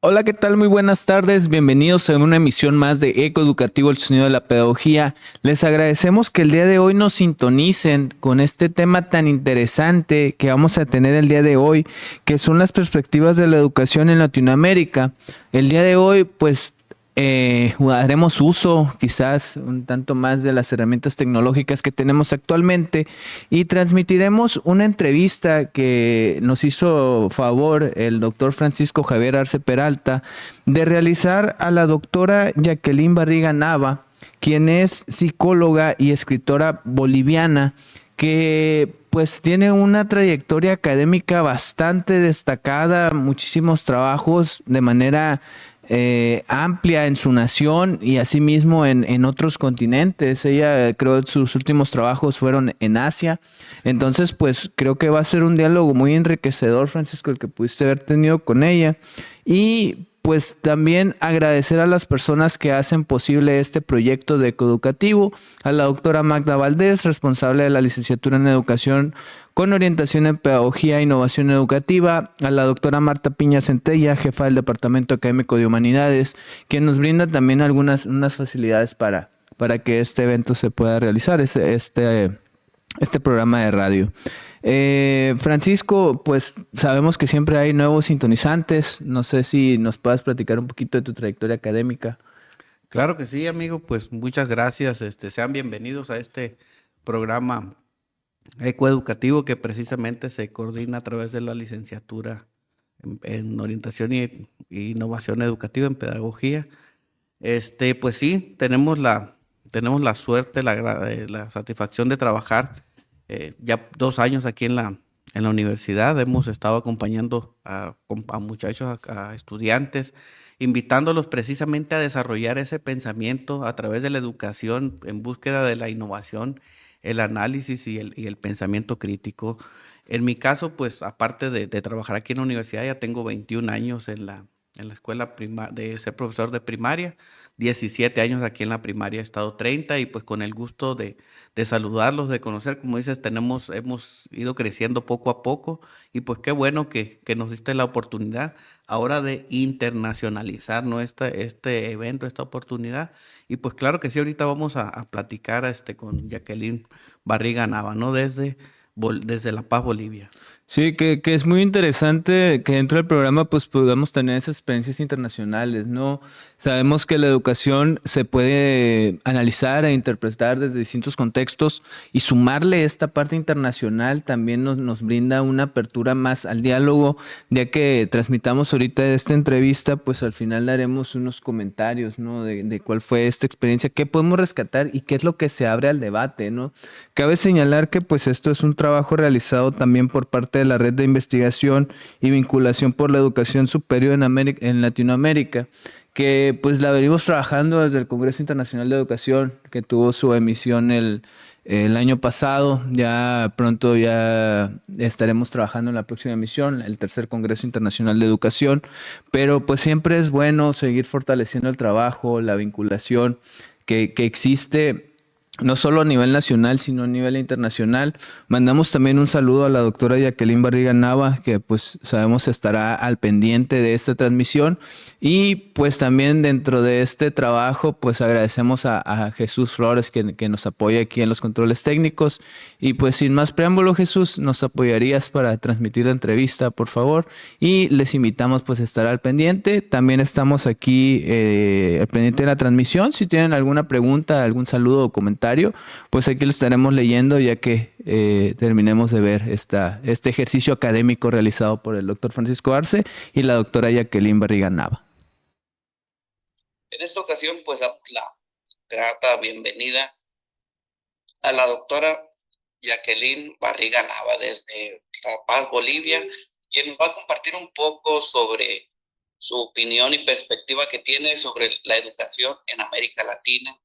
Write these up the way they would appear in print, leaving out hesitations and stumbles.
Hola, ¿qué tal? Muy buenas tardes. Bienvenidos a una emisión más de Eco Educativo, el sonido de la pedagogía. Les agradecemos que el día de hoy nos sintonicen con este tema tan interesante que vamos a tener el día de hoy, que son las perspectivas de la educación en Latinoamérica. El día de hoy, pues, haremos uso quizás un tanto más de las herramientas tecnológicas que tenemos actualmente y transmitiremos una entrevista que nos hizo favor el doctor Francisco Javier Arce Peralta de realizar a la doctora Jacqueline Barriga Nava, quien es psicóloga y escritora boliviana que pues tiene una trayectoria académica bastante destacada, muchísimos trabajos de manera amplia en su nación y asimismo en otros continentes. Ella creo que sus últimos trabajos fueron en Asia. Entonces, pues creo que va a ser un diálogo muy enriquecedor, Francisco, el que pudiste haber tenido con ella. Y pues también agradecer a las personas que hacen posible este proyecto de coeducativo, a la doctora Magda Valdés, responsable de la licenciatura en educación con orientación en pedagogía e innovación educativa, a la doctora Marta Piña Centella, jefa del Departamento Académico de Humanidades, quien nos brinda también unas facilidades para que este evento se pueda realizar, este programa de radio. Francisco, pues sabemos que siempre hay nuevos sintonizantes. No sé si nos puedas platicar un poquito de tu trayectoria académica. Claro que sí, amigo, pues muchas gracias. Sean bienvenidos a este programa ecoeducativo que precisamente se coordina a través de la licenciatura en orientación y innovación educativa en pedagogía. Pues sí, tenemos la suerte, la satisfacción de trabajar ya 2 años aquí en la universidad. Hemos estado acompañando a muchachos, a estudiantes, invitándolos precisamente a desarrollar ese pensamiento a través de la educación en búsqueda de la innovación, el análisis y el pensamiento crítico. En mi caso, pues aparte de trabajar aquí en la universidad, ya tengo 21 años en la escuela de ser profesor de primaria. 17 años aquí en la primaria, he estado 30 y pues con el gusto de saludarlos, de conocer, como dices, hemos ido creciendo poco a poco y pues qué bueno que nos diste la oportunidad ahora de internacionalizar, ¿no? Este evento, esta oportunidad. Y pues claro que sí, ahorita vamos a platicar con Jacqueline Barriga Nava, ¿no? Desde La Paz, Bolivia. Sí, que es muy interesante que dentro del programa pues podamos tener esas experiencias internacionales, ¿no? Sabemos que la educación se puede analizar e interpretar desde distintos contextos y sumarle esta parte internacional también nos brinda una apertura más al diálogo, ya que transmitamos ahorita esta entrevista, pues al final haremos unos comentarios, ¿no? De cuál fue esta experiencia, qué podemos rescatar y qué es lo que se abre al debate, ¿no? Cabe señalar que pues esto es un trabajo realizado también por parte de la Red de Investigación y Vinculación por la Educación Superior en Latinoamérica, que pues la venimos trabajando desde el Congreso Internacional de Educación, que tuvo su emisión el año pasado. Ya pronto ya estaremos trabajando en la próxima emisión, el tercer Congreso Internacional de Educación, pero pues siempre es bueno seguir fortaleciendo el trabajo, la vinculación que existe no solo a nivel nacional, sino a nivel internacional. Mandamos también un saludo a la doctora Jacqueline Barriga Nava, que pues sabemos estará al pendiente de esta transmisión. Y pues también dentro de este trabajo, pues agradecemos a Jesús Flores que nos apoya aquí en los controles técnicos. Y pues sin más preámbulo, Jesús, nos apoyarías para transmitir la entrevista, por favor. Y les invitamos pues a estar al pendiente. También estamos aquí al pendiente de la transmisión. Si tienen alguna pregunta, algún saludo o comentario, pues aquí lo estaremos leyendo ya que terminemos de ver este ejercicio académico realizado por el doctor Francisco Arce y la doctora Jacqueline Barriga Nava. En esta ocasión, pues damos la grata bienvenida a la doctora Jacqueline Barriga Nava desde La Paz, Bolivia, quien nos va a compartir un poco sobre su opinión y perspectiva que tiene sobre la educación en América Latina.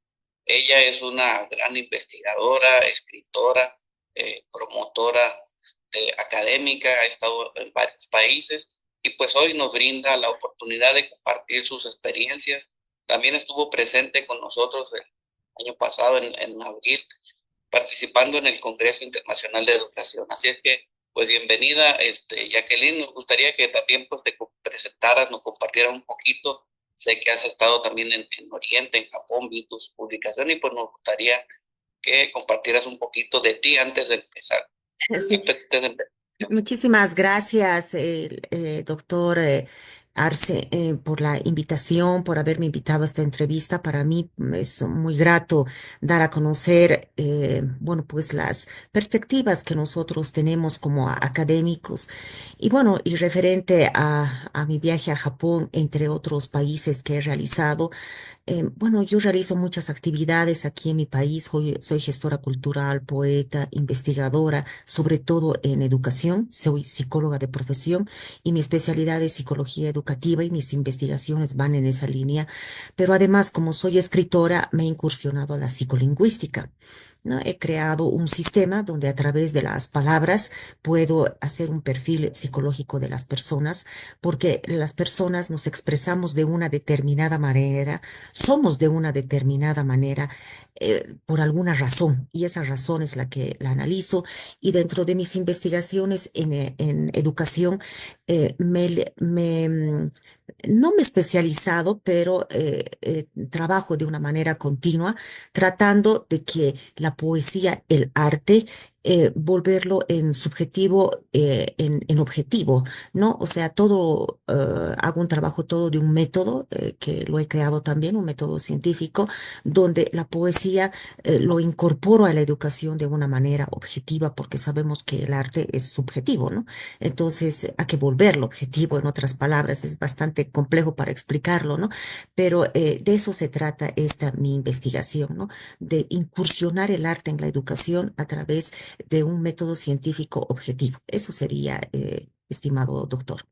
Ella es una gran investigadora, escritora, promotora académica, ha estado en varios países y pues hoy nos brinda la oportunidad de compartir sus experiencias. También estuvo presente con nosotros el año pasado, en abril, participando en el Congreso Internacional de Educación. Así es que, Pues bienvenida, Jacqueline. Nos gustaría que también pues te presentaras, nos compartieras un poquito. Sé que has estado también en Oriente, en Japón, vi tus publicaciones y pues nos gustaría que compartieras un poquito de ti antes de empezar. Sí, Antes de empezar. muchísimas gracias, doctor Arce, por la invitación, por haberme invitado a esta entrevista. Para mí es muy grato dar a conocer, bueno, pues las perspectivas que nosotros tenemos como académicos. Y bueno, y referente a mi viaje a Japón, entre otros países que he realizado. Bueno, yo realizo muchas actividades aquí en mi país. Soy gestora cultural, poeta, investigadora, sobre todo en educación. Soy psicóloga de profesión y mi especialidad es psicología educativa y mis investigaciones van en esa línea. Pero además, como soy escritora, me he incursionado a la psicolingüística. ¿No? He creado un sistema donde a través de las palabras puedo hacer un perfil psicológico de las personas, porque las personas nos expresamos de una determinada manera, somos de una determinada manera por alguna razón, y esa razón es la que la analizo. Y dentro de mis investigaciones en educación, no me he especializado, pero trabajo de una manera continua tratando de que la poesía, el arte, volverlo en subjetivo, en objetivo, ¿no? O sea, todo, hago un trabajo todo de un método que lo he creado también, un método científico, donde la poesía lo incorporo a la educación de una manera objetiva, porque sabemos que el arte es subjetivo, ¿no? Entonces, hay que volverlo objetivo, en otras palabras, es bastante complejo para explicarlo, ¿no? Pero de eso se trata esta mi investigación, ¿no? De incursionar el arte en la educación a través de un método científico objetivo. Eso sería, estimado doctor.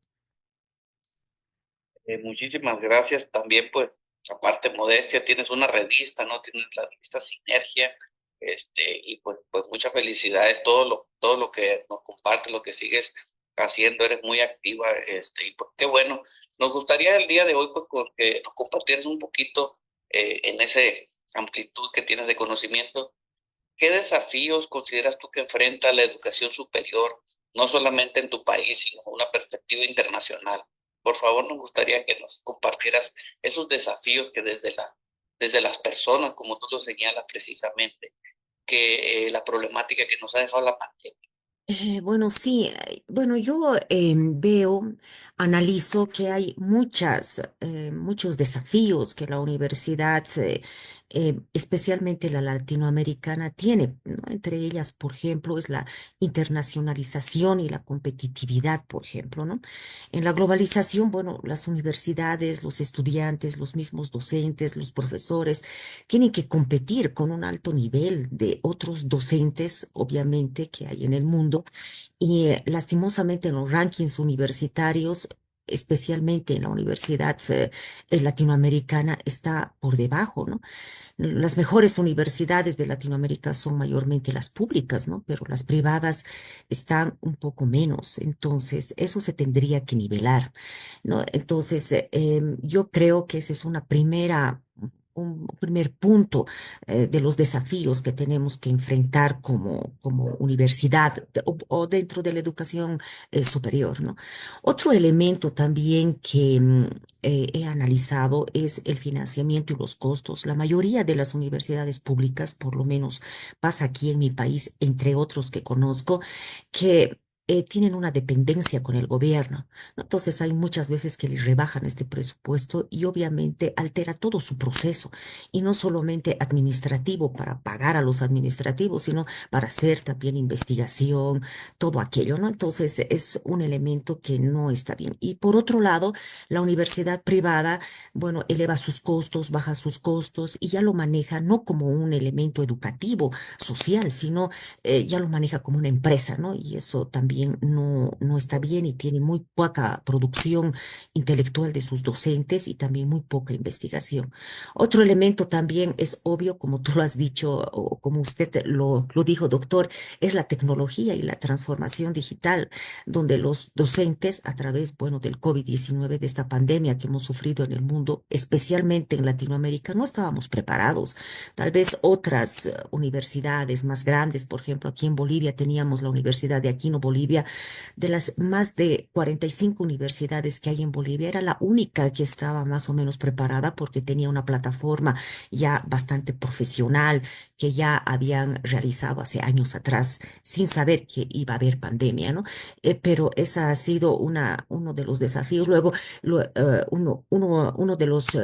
Muchísimas gracias. También, pues, aparte modestia, tienes una revista, ¿no? Tienes la revista Sinergia, y pues muchas felicidades, todo lo que nos compartes, lo que sigues haciendo, eres muy activa, y pues qué bueno. Nos gustaría el día de hoy, pues, que nos compartieras un poquito en ese amplitud que tienes de conocimiento. ¿Qué desafíos consideras tú que enfrenta la educación superior, no solamente en tu país, sino una perspectiva internacional? Por favor, nos gustaría que nos compartieras esos desafíos que desde las personas, como tú lo señalas precisamente, que la problemática que nos ha dejado la pandemia. Bueno, sí, bueno, yo veo, analizo que hay muchos desafíos que la universidad, especialmente la latinoamericana, tiene, ¿no? Entre ellas, por ejemplo, es la internacionalización y la competitividad, por ejemplo, ¿no? En la globalización, bueno, las universidades, los estudiantes, los mismos docentes, los profesores, tienen que competir con un alto nivel de otros docentes, obviamente, que hay en el mundo. Y lastimosamente en los rankings universitarios, especialmente en la universidad latinoamericana, está por debajo, ¿no? Las mejores universidades de Latinoamérica son mayormente las públicas, ¿no? Pero las privadas están un poco menos. Entonces, eso se tendría que nivelar, ¿no? Entonces, yo creo que esa es un primer punto de los desafíos que tenemos que enfrentar como universidad o dentro de la educación superior, ¿no? Otro elemento también que he analizado es el financiamiento y los costos. La mayoría de las universidades públicas, por lo menos pasa aquí en mi país, entre otros que conozco, que tienen una dependencia con el gobierno, ¿no? Entonces hay muchas veces que les rebajan este presupuesto y obviamente altera todo su proceso, y no solamente administrativo para pagar a los administrativos, sino para hacer también investigación, todo aquello, ¿no? Entonces es un elemento que no está bien. Y por otro lado, la universidad privada, bueno, eleva sus costos, baja sus costos y ya lo maneja no como un elemento educativo, social, sino ya lo maneja como una empresa, ¿no? Y eso también no está bien y tiene muy poca producción intelectual de sus docentes y también muy poca investigación. Otro elemento también es obvio, como tú lo has dicho o como usted lo dijo, doctor, es la tecnología y la transformación digital, donde los docentes, a través, bueno, del COVID-19, de esta pandemia que hemos sufrido en el mundo, especialmente en Latinoamérica, no estábamos preparados. Tal vez otras universidades más grandes, por ejemplo, aquí en Bolivia teníamos la Universidad de Aquino Bolívar, Bolivia, de las más de 45 universidades que hay en Bolivia, era la única que estaba más o menos preparada porque tenía una plataforma ya bastante profesional que ya habían realizado hace años atrás sin saber que iba a haber pandemia, ¿no? Pero esa ha sido uno de los desafíos. Luego, uno de los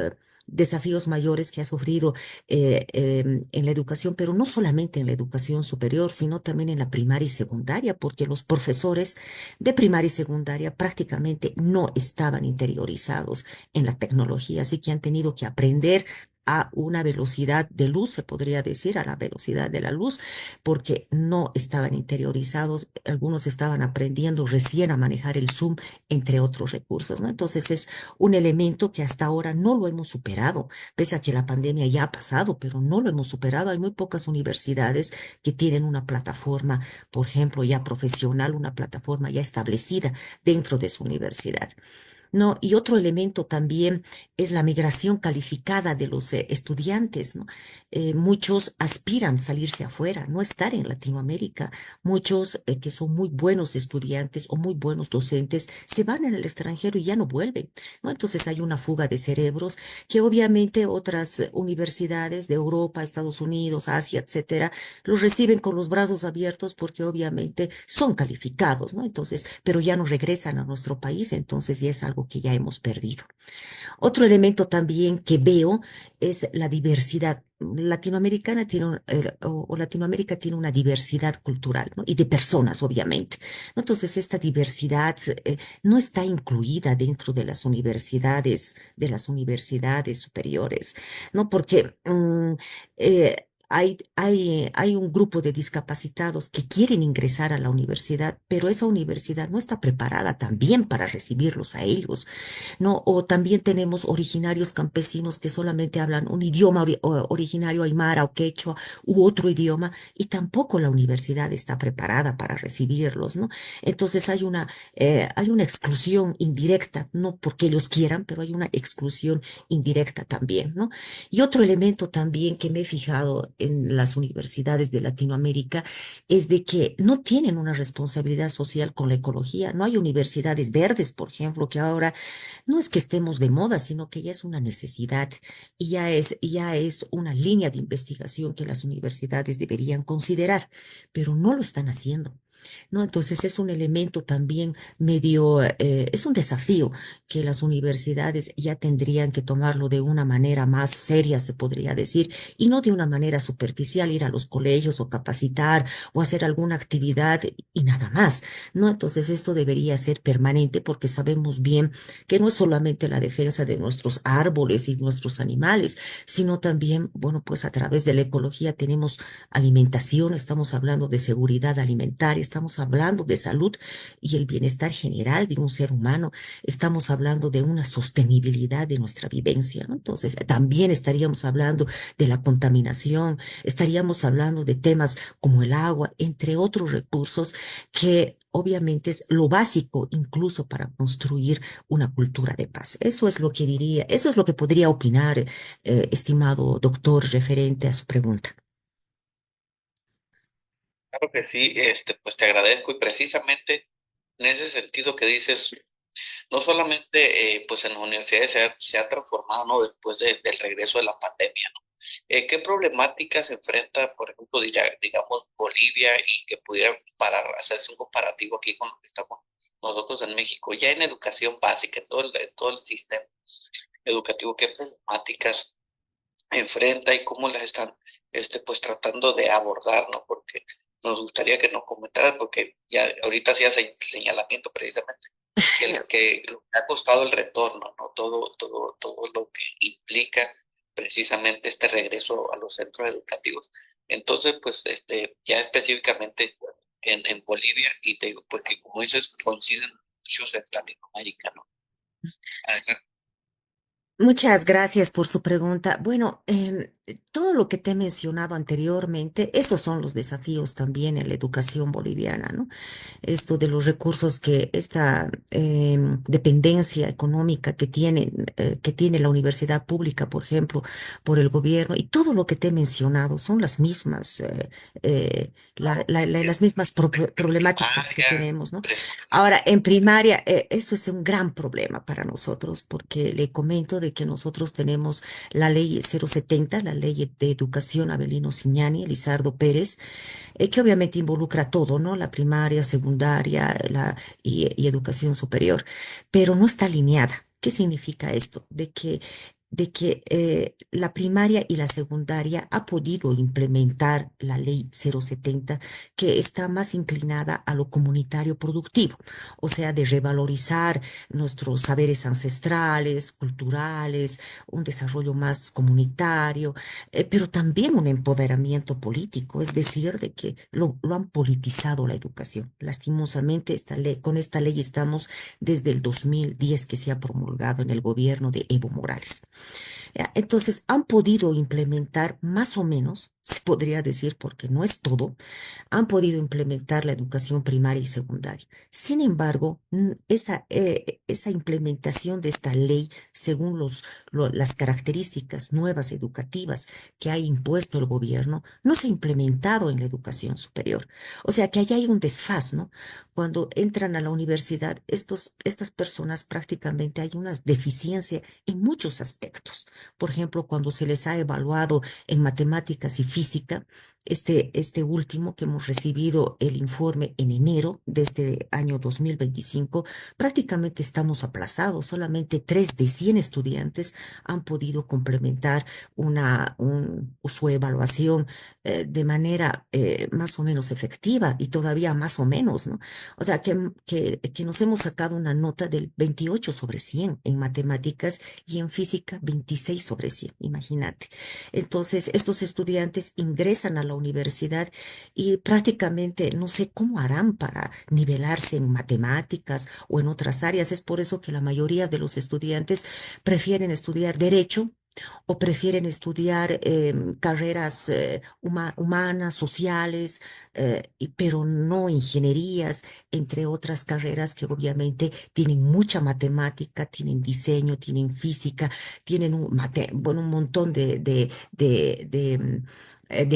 desafíos mayores que ha sufrido en la educación, pero no solamente en la educación superior, sino también en la primaria y secundaria, porque los profesores de primaria y secundaria prácticamente no estaban interiorizados en la tecnología, así que han tenido que aprender a una velocidad de luz, se podría decir, a la velocidad de la luz, porque no estaban interiorizados, algunos estaban aprendiendo recién a manejar el Zoom, entre otros recursos, ¿no? Entonces es un elemento que hasta ahora no lo hemos superado, pese a que la pandemia ya ha pasado, pero no lo hemos superado. Hay muy pocas universidades que tienen una plataforma, por ejemplo, ya profesional, una plataforma ya establecida dentro de su universidad. No, y otro elemento también es la migración calificada de los estudiantes, ¿no? Muchos aspiran salirse afuera, no estar en Latinoamérica. Muchos que son muy buenos estudiantes o muy buenos docentes se van en el extranjero y ya no vuelven, ¿no? Entonces hay una fuga de cerebros que obviamente otras universidades de Europa, Estados Unidos, Asia, etcétera, los reciben con los brazos abiertos porque obviamente son calificados, ¿no? Entonces, pero ya no regresan a nuestro país, entonces ya es algo que ya hemos perdido. Otro elemento también que veo es la diversidad. Latinoamericana tiene o Latinoamérica tiene una diversidad cultural, ¿no? Y de personas, obviamente, ¿no? Entonces, esta diversidad no está incluida dentro de las universidades superiores, ¿no? Porque hay un grupo de discapacitados que quieren ingresar a la universidad, pero esa universidad no está preparada también para recibirlos a ellos, ¿no? O también tenemos originarios campesinos que solamente hablan un idioma originario aymara o quechua u otro idioma y tampoco la universidad está preparada para recibirlos, ¿no? Entonces hay una exclusión indirecta, no porque ellos quieran, pero hay una exclusión indirecta también, ¿no? Y otro elemento también que me he fijado en las universidades de Latinoamérica es de que no tienen una responsabilidad social con la ecología. No hay universidades verdes, por ejemplo, que ahora no es que estemos de moda, sino que ya es una necesidad y ya es una línea de investigación que las universidades deberían considerar, pero no lo están haciendo. ¿No? Entonces es un elemento también medio, es un desafío que las universidades ya tendrían que tomarlo de una manera más seria, se podría decir, y no de una manera superficial, ir a los colegios o capacitar o hacer alguna actividad y nada más, ¿no? Entonces esto debería ser permanente porque sabemos bien que no es solamente la defensa de nuestros árboles y nuestros animales, sino también, bueno, pues a través de la ecología tenemos alimentación, estamos hablando de seguridad alimentaria, estamos hablando de salud y el bienestar general de un ser humano, estamos hablando de una sostenibilidad de nuestra vivencia, ¿no? Entonces, también estaríamos hablando de la contaminación, estaríamos hablando de temas como el agua, entre otros recursos que obviamente es lo básico incluso para construir una cultura de paz. Eso es lo que diría, eso es lo que podría opinar, estimado doctor, referente a su pregunta. Claro que sí, pues te agradezco y precisamente en ese sentido que dices, no solamente pues en las universidades se ha transformado, ¿no? Después del regreso de la pandemia, ¿no? ¿Qué problemáticas se enfrenta, por ejemplo, digamos, Bolivia y que pudiera para hacerse un comparativo aquí con lo que estamos nosotros en México, ya en educación básica, en todo el sistema educativo, qué problemáticas enfrenta y cómo las están pues tratando de abordar, ¿no? Porque nos gustaría que nos comentaras, porque ya ahorita sí hace el señalamiento precisamente que lo que ha costado el retorno, ¿no? Todo lo que implica precisamente este regreso a los centros educativos. Entonces, pues, ya específicamente en Bolivia, y te digo, pues que como dices, coinciden muchos en Latinoamérica, ¿no? Muchas gracias por su pregunta. Bueno, todo lo que te he mencionado anteriormente, esos son los desafíos también en la educación boliviana, ¿no? Esto de los recursos que esta dependencia económica que tiene la universidad pública, por ejemplo, por el gobierno, y todo lo que te he mencionado son las mismas, las mismas problemáticas que Primaria, tenemos, ¿no? preescolar. Ahora, en primaria, eso es un gran problema para nosotros, porque le comento de que nosotros tenemos la ley 070, la ley de educación Abelino Siñani, Lizardo Pérez, que obviamente involucra todo, ¿no? La primaria, secundaria, y educación superior, pero no está alineada. ¿Qué significa esto? De que la primaria y la secundaria ha podido implementar la ley 070, que está más inclinada a lo comunitario productivo, o sea, de revalorizar nuestros saberes ancestrales, culturales, un desarrollo más comunitario, pero también un empoderamiento político, es decir, de que lo han politizado la educación. Lastimosamente, con esta ley estamos desde el 2010 que se ha promulgado en el gobierno de Evo Morales. Ya, entonces, han podido implementar más o menos, se podría decir, porque no es todo, han podido implementar la educación primaria y secundaria. Sin embargo, esa implementación de esta ley, según las características nuevas educativas que ha impuesto el gobierno, no se ha implementado en la educación superior. O sea que allá hay un desfaz, ¿no? Cuando entran a la universidad, estas personas prácticamente hay una deficiencia en muchos aspectos. Por ejemplo, cuando se les ha evaluado en matemáticas y física, este último que hemos recibido el informe en enero de este año 2025, prácticamente estamos aplazados. Solamente 3 de 100 estudiantes han podido complementar su evaluación de manera más o menos efectiva y todavía más o menos, ¿no? O sea, que nos hemos sacado una nota del 28 sobre 100 en matemáticas y en física 26 sobre 100, imagínate. Entonces, estos estudiantes ingresan a la universidad y prácticamente no sé cómo harán para nivelarse en matemáticas o en otras áreas. Es por eso que la mayoría de los estudiantes prefieren estudiar derecho o prefieren estudiar carreras humanas, sociales, pero no ingenierías, entre otras carreras que obviamente tienen mucha matemática, tienen diseño, tienen física, tienen bueno, un montón de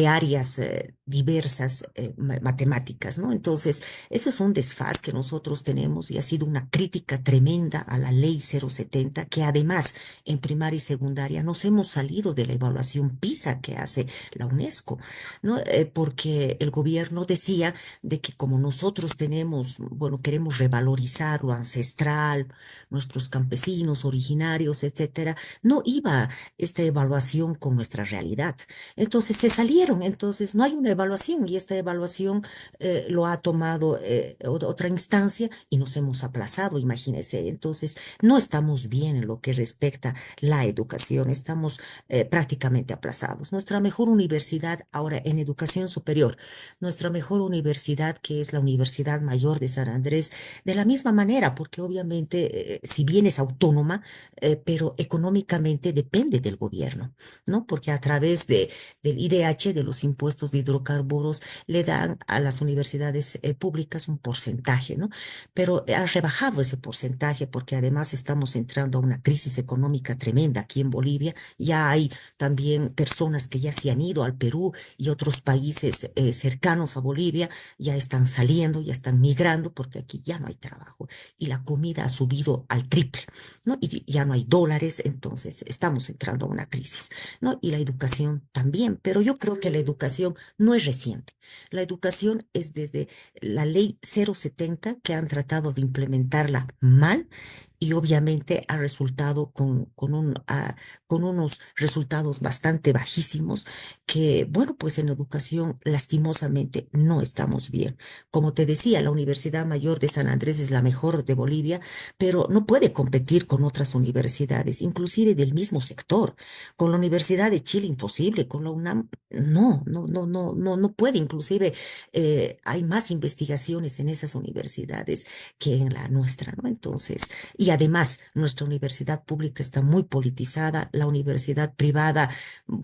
áreas diversas matemáticas, ¿no? Entonces, eso es un desfaz que nosotros tenemos y ha sido una crítica tremenda a la ley 070, que además en primaria y secundaria nos hemos salido de la evaluación PISA que hace la UNESCO, ¿no? Porque el gobierno decía de que como nosotros tenemos, bueno, queremos revalorizar lo ancestral, nuestros campesinos originarios, etcétera, no iba esta evaluación con nuestra realidad. Entonces se salieron, entonces no hay una evaluación y esta evaluación lo ha tomado otra instancia y nos hemos aplazado, imagínense. Entonces no estamos bien en lo que respecta la educación, estamos prácticamente aplazados. Nuestra mejor universidad ahora en educación superior, nuestra mejor universidad que es la Universidad Mayor de San Andrés, de la misma manera, porque obviamente si bien es autónoma, pero económicamente depende del gobierno, ¿no? Porque a través del IDH, de los impuestos de hidrocarburos, le dan a las universidades públicas un porcentaje, ¿no? Pero ha rebajado ese porcentaje porque además estamos entrando a una crisis económica tremenda aquí en Bolivia. Ya hay también personas que ya se han ido al Perú y otros países cercanos a Bolivia, ya están saliendo, ya están migrando porque aquí ya no hay trabajo y la comida ha subido al triple, ¿no? Y ya no hay dólares, entonces estamos entrando a una crisis, ¿no? Y la educación también, pero yo creo que la educación no es reciente. La educación es desde la ley 070 que han tratado de implementarla mal y obviamente ha resultado con unos resultados bastante bajísimos que, bueno, pues en educación lastimosamente no estamos bien. Como te decía, la Universidad Mayor de San Andrés es la mejor de Bolivia, pero no puede competir con otras universidades, inclusive del mismo sector. Con la Universidad de Chile imposible, con la UNAM no puede. Inclusive hay más investigaciones en esas universidades que en la nuestra, ¿no? Entonces, y además nuestra universidad pública está muy politizada, la universidad privada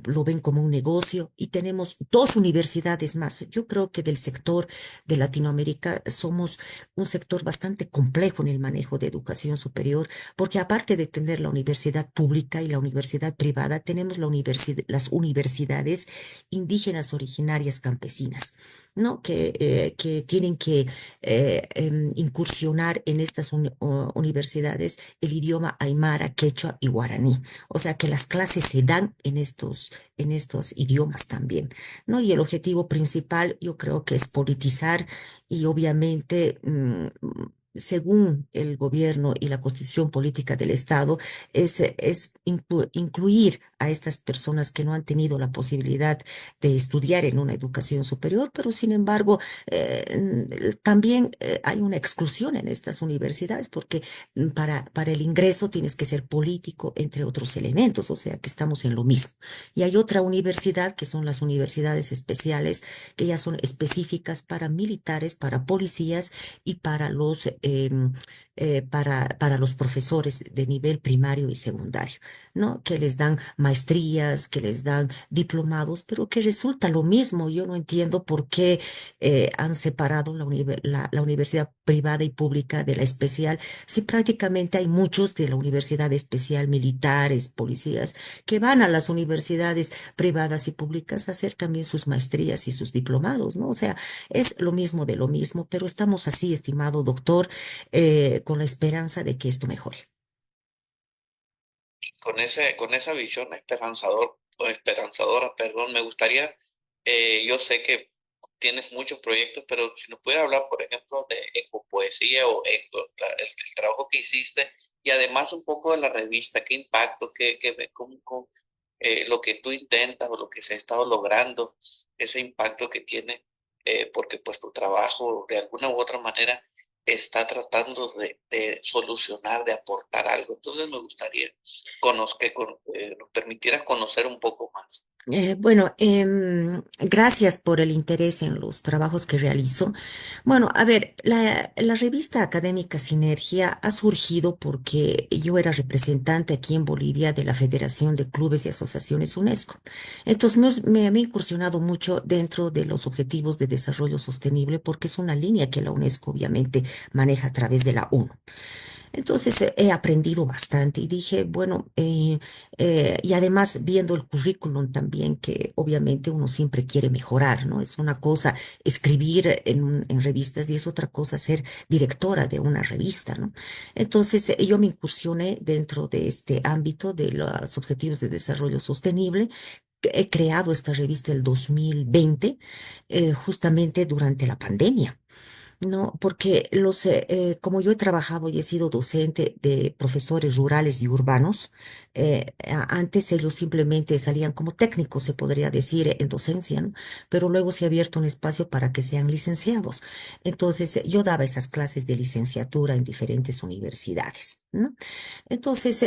lo ven como un negocio y tenemos dos universidades más. Yo creo que del sector de Latinoamérica somos un sector bastante complejo en el manejo de educación superior, porque aparte de tener la universidad pública y la universidad privada, tenemos las universidades indígenas originarias campesinas, ¿no? Que tienen que incursionar en estas universidades el idioma aymara, quechua y guaraní. O sea que las clases se dan en estos idiomas también, ¿no? Y el objetivo principal yo creo que es politizar y obviamente según el gobierno y la constitución política del Estado, es incluir a estas personas que no han tenido la posibilidad de estudiar en una educación superior, pero sin embargo, también hay una exclusión en estas universidades porque para el ingreso tienes que ser político, entre otros elementos, o sea que estamos en lo mismo. Y hay otra universidad que son las universidades especiales, que ya son específicas para militares, para policías y para para los profesores de nivel primario y secundario, ¿no? Que les dan maestrías, que les dan diplomados, pero que resulta lo mismo. Yo no entiendo por qué han separado la universidad privada y pública de la especial, si prácticamente hay muchos de la universidad especial, militares, policías, que van a las universidades privadas y públicas a hacer también sus maestrías y sus diplomados, ¿no? O sea, es lo mismo de lo mismo, pero estamos así, estimado doctor, con la esperanza de que esto mejore. Con esa visión esperanzadora, perdón, me gustaría, yo sé que tienes muchos proyectos, pero si nos pudiera hablar, por ejemplo, de ecopoesía o el trabajo que hiciste y además un poco de la revista, qué impacto, lo que tú intentas o lo que se ha estado logrando, ese impacto que tiene, porque pues tu trabajo de alguna u otra manera está tratando de solucionar, de aportar algo. Entonces me gustaría que nos permitieras conocer un poco más. Bueno, gracias por el interés en los trabajos que realizo. Bueno, a ver, la revista académica Sinergia ha surgido porque yo era representante aquí en Bolivia de la Federación de Clubes y Asociaciones UNESCO. Entonces me he incursionado mucho dentro de los objetivos de desarrollo sostenible porque es una línea que la UNESCO obviamente maneja a través de la ONU. Entonces he aprendido bastante y dije, bueno, y además viendo el currículum también, que obviamente uno siempre quiere mejorar, ¿no? Es una cosa escribir en revistas y es otra cosa ser directora de una revista, ¿no? Entonces yo me incursioné dentro de este ámbito de los objetivos de desarrollo sostenible. He creado esta revista el 2020, justamente durante la pandemia. No, porque como yo he trabajado y he sido docente de profesores rurales y urbanos, antes ellos simplemente salían como técnicos, se podría decir, en docencia, ¿no? Pero luego se ha abierto un espacio para que sean licenciados. Entonces, yo daba esas clases de licenciatura en diferentes universidades, ¿no? Entonces,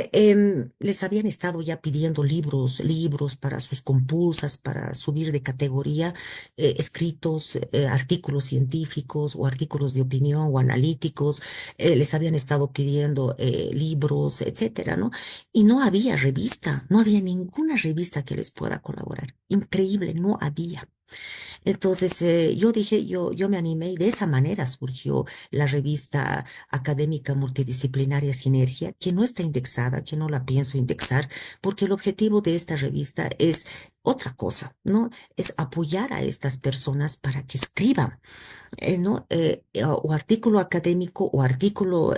les habían estado ya pidiendo libros para sus compulsas, para subir de categoría, escritos, artículos científicos o artículos de opinión o analíticos, les habían estado pidiendo libros, etcétera, ¿no? Y no había revista, no había ninguna revista que les pueda colaborar. Increíble, no había. Entonces, yo dije, yo me animé y de esa manera surgió la revista académica multidisciplinaria Sinergia, que no está indexada, que no la pienso indexar, porque el objetivo de esta revista es otra cosa, ¿no? Es apoyar a estas personas para que escriban, ¿no? O artículo académico, o artículo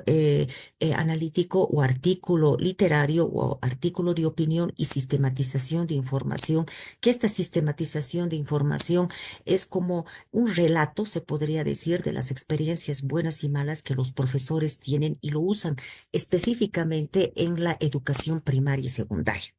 analítico, o artículo literario, o artículo de opinión y sistematización de información, que esta sistematización de información es como un relato, se podría decir, de las experiencias buenas y malas que los profesores tienen y lo usan específicamente en la educación primaria y secundaria.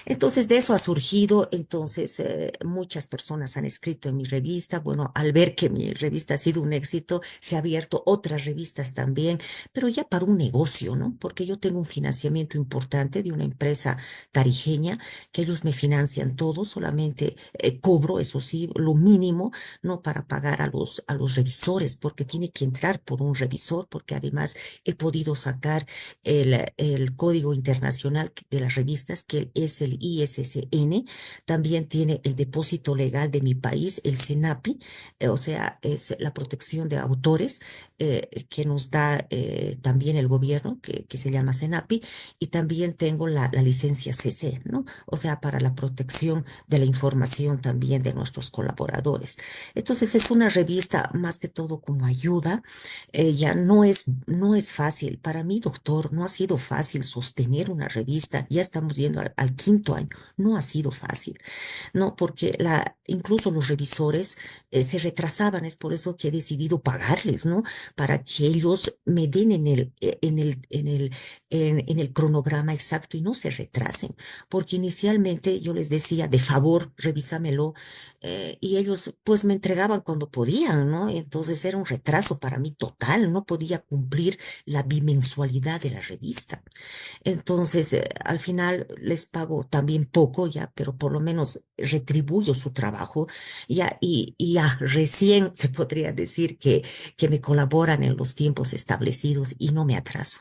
Entonces, de eso ha surgido, entonces, muchas personas han escrito en mi revista. Bueno, al ver que mi revista ha sido un éxito, se ha abierto otras revistas también, pero ya para un negocio, ¿no? Porque yo tengo un financiamiento importante de una empresa tarijeña, que ellos me financian todo, solamente cobro, eso sí, lo mínimo, ¿no? Para pagar a los revisores, porque tiene que entrar por un revisor, porque además he podido sacar el código internacional de las revistas, que es el ISSN. También tiene el depósito legal de mi país, el CENAPI, o sea, es la protección de autores que nos da también el gobierno, que se llama CENAPI, y también tengo la licencia CC, ¿no? O sea, para la protección de la información también de nuestros colaboradores. Entonces, es una revista más que todo como ayuda. Ya no es fácil. Para mí, doctor, no ha sido fácil sostener una revista. Ya estamos yendo al quinto año. No ha sido fácil, ¿no? Porque incluso los revisores se retrasaban. Es por eso que he decidido pagarles, ¿no? Para que ellos me den en el cronograma exacto y no se retrasen. Porque inicialmente yo les decía, de favor, revísamelo, y ellos pues me entregaban cuando podían, ¿no? Entonces era un retraso para mí total, no podía cumplir la bimensualidad de la revista. Entonces, al final les pago también poco ya, pero por lo menos retribuyo su trabajo ya, y ya recién se podría decir que me colaboran en los tiempos establecidos y no me atraso.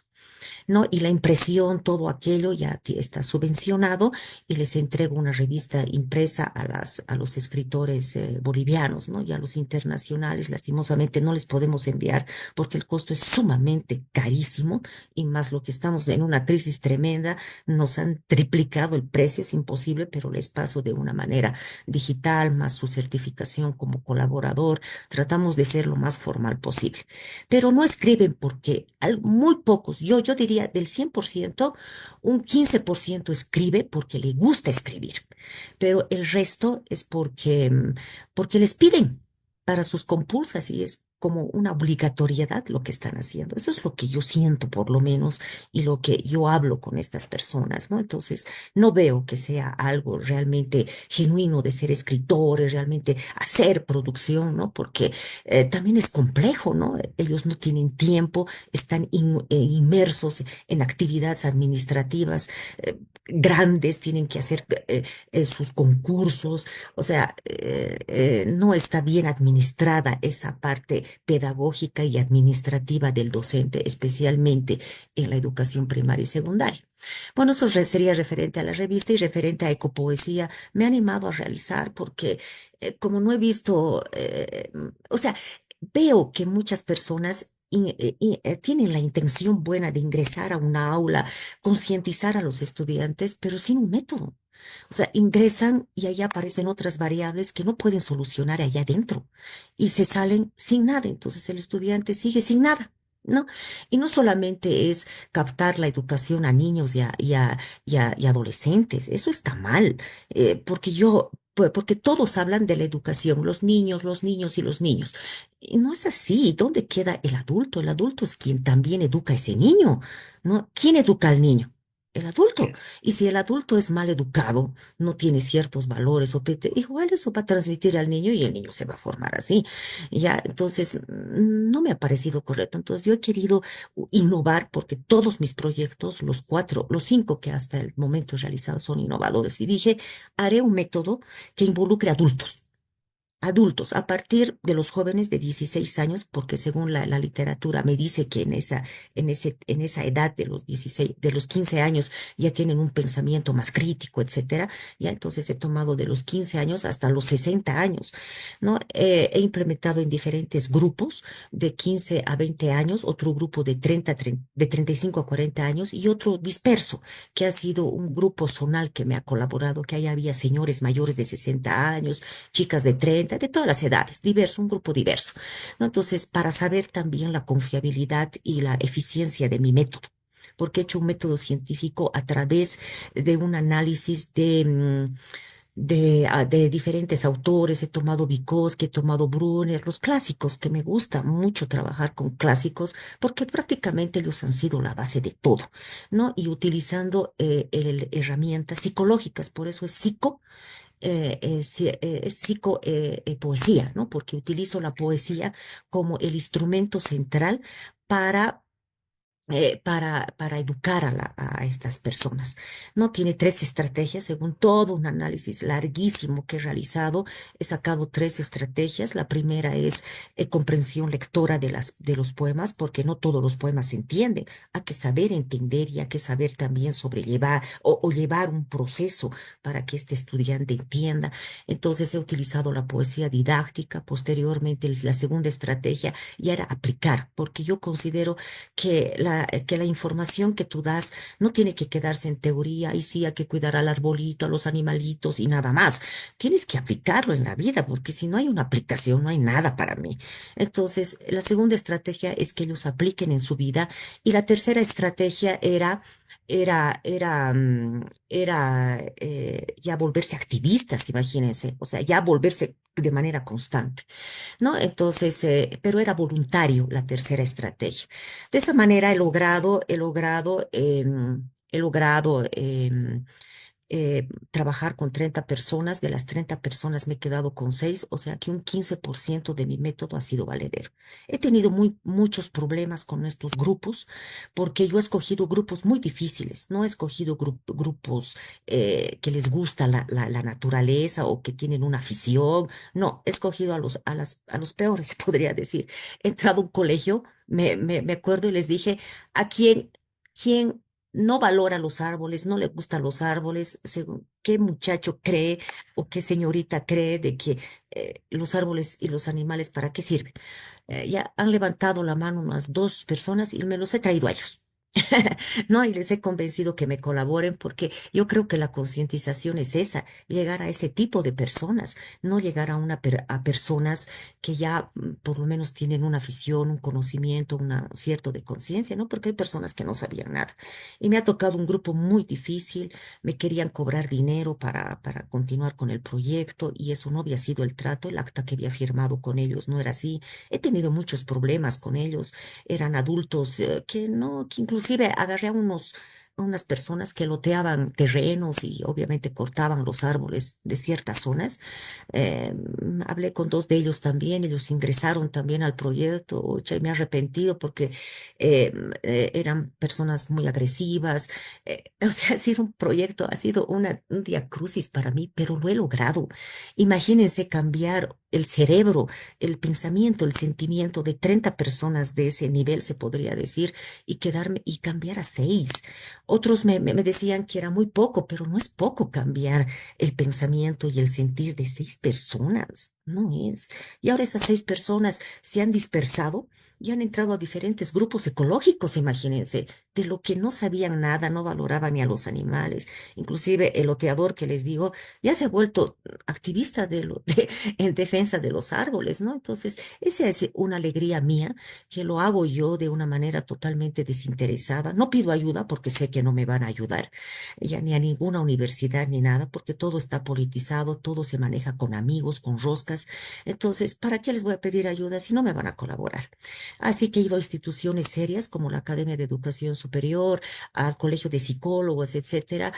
¿No? Y la impresión, todo aquello ya está subvencionado, y les entrego una revista impresa a los escritores bolivianos, ¿no? Y a los internacionales, lastimosamente, no les podemos enviar porque el costo es sumamente carísimo, y más lo que estamos en una crisis tremenda, nos han triplicado el precio, es imposible, pero les paso de una manera digital, más su certificación como colaborador. Tratamos de ser lo más formal posible, pero no escriben porque muy pocos, yo diría del 100%, un 15% escribe porque le gusta escribir, pero el resto es porque les piden para sus compulsas, y es como una obligatoriedad lo que están haciendo. Eso es lo que yo siento, por lo menos, y lo que yo hablo con estas personas, ¿no? Entonces, no veo que sea algo realmente genuino de ser escritores, realmente hacer producción, ¿no? Porque también es complejo, ¿no? Ellos no tienen tiempo, están inmersos en actividades administrativas grandes, tienen que hacer sus concursos, o sea, no está bien administrada esa parte pedagógica y administrativa del docente, especialmente en la educación primaria y secundaria. Bueno, eso sería referente a la revista, y referente a ecopoesía. Me ha animado a realizar porque como no he visto, o sea, veo que muchas personas tienen la intención buena de ingresar a una aula, concientizar a los estudiantes, pero sin un método. O sea, ingresan y ahí aparecen otras variables que no pueden solucionar allá adentro, y se salen sin nada. Entonces el estudiante sigue sin nada, ¿no? Y no solamente es captar la educación a niños y adolescentes, eso está mal, porque todos hablan de la educación, los niños y los niños. Y no es así. ¿Dónde queda el adulto? El adulto es quien también educa a ese niño, ¿no? ¿Quién educa al niño? El adulto. Y si el adulto es mal educado, no tiene ciertos valores, igual eso va a transmitir al niño, y el niño se va a formar así. Ya, entonces, no me ha parecido correcto. Entonces, yo he querido innovar porque todos mis proyectos, los cinco que hasta el momento he realizado, son innovadores. Y dije, haré un método que involucre adultos, a partir de los jóvenes de 16 años, porque según la literatura me dice que en esa edad de los 16, de los 15 años, ya tienen un pensamiento más crítico, etcétera. Ya entonces he tomado de los 15 años hasta los 60 años, ¿no? He implementado en diferentes grupos de 15 a 20 años, otro grupo de 35 a 40 años, y otro disperso, que ha sido un grupo zonal que me ha colaborado, que ahí había señores mayores de 60 años, chicas de 30, de todas las edades, diverso, un grupo diverso, ¿no? Entonces, para saber también la confiabilidad y la eficiencia de mi método, porque he hecho un método científico a través de un análisis de diferentes autores. He tomado Vygotsky, he tomado Brunner, los clásicos, que me gusta mucho trabajar con clásicos porque prácticamente ellos han sido la base de todo, ¿no? Y utilizando herramientas psicológicas, por eso es es poesía, ¿no? Porque utilizo la poesía como el instrumento central para para educar a estas personas. No tiene tres estrategias, según todo un análisis larguísimo que he realizado, he sacado tres estrategias. La primera es comprensión lectora de los poemas, porque no todos los poemas se entienden. Hay que saber entender y hay que saber también sobrellevar o llevar un proceso para que este estudiante entienda. Entonces he utilizado la poesía didáctica. Posteriormente, la segunda estrategia ya era aplicar, porque yo considero que la información que tú das no tiene que quedarse en teoría y sí hay que cuidar al arbolito, a los animalitos y nada más. Tienes que aplicarlo en la vida porque si no hay una aplicación no hay nada para mí. Entonces, la segunda estrategia es que ellos apliquen en su vida y la tercera estrategia era ya volverse activistas, imagínense, o sea, ya volverse de manera constante. ¿No? Entonces, pero era voluntario la tercera estrategia. De esa manera he logrado trabajar con 30 personas. De las 30 personas me he quedado con 6, o sea que un 15% de mi método ha sido valedero. He tenido muchos problemas con estos grupos porque yo he escogido grupos muy difíciles, no he escogido grupos que les gusta la naturaleza o que tienen una afición, no, he escogido a los peores, podría decir. He entrado a un colegio, me acuerdo y les dije, ¿a quién no valora los árboles, no le gustan los árboles? Según qué muchacho cree o qué señorita cree de que los árboles y los animales, ¿para qué sirven? Ya han levantado la mano unas dos personas y me los he traído a ellos. No, y les he convencido que me colaboren porque yo creo que la concientización es esa, llegar a ese tipo de personas, no llegar a personas que ya por lo menos tienen una afición, un conocimiento, un cierto de conciencia, ¿no? Porque hay personas que no sabían nada. Y me ha tocado un grupo muy difícil, me querían cobrar dinero para continuar con el proyecto y eso no había sido el trato, el acta que había firmado con ellos no era así. He tenido muchos problemas con ellos. Eran adultos que no, que inclusive agarré unas personas que loteaban terrenos y obviamente cortaban los árboles de ciertas zonas. Hablé con dos de ellos también, ellos ingresaron también al proyecto. Ocha, y me he arrepentido porque eran personas muy agresivas. O sea, ha sido un proyecto, ha sido un día crucis para mí, pero lo he logrado. Imagínense cambiar el cerebro, el pensamiento, el sentimiento de 30 personas de ese nivel, se podría decir, y quedarme y cambiar a 6. Otros me decían que era muy poco, pero no es poco cambiar el pensamiento y el sentir de 6 personas, no es. Y ahora esas 6 personas se han dispersado y han entrado a diferentes grupos ecológicos, imagínense, de lo que no sabían nada, no valoraban ni a los animales. Inclusive el oteador que les digo ya se ha vuelto activista en defensa de los árboles, ¿no? Entonces, esa es una alegría mía, que lo hago yo de una manera totalmente desinteresada. No pido ayuda porque sé que no me van a ayudar, ya ni a ninguna universidad ni nada, porque todo está politizado, todo se maneja con amigos, con roscas. Entonces, ¿para qué les voy a pedir ayuda si no me van a colaborar? Así que he ido a instituciones serias como la Academia de Educación Superior, al Colegio de Psicólogos, etcétera,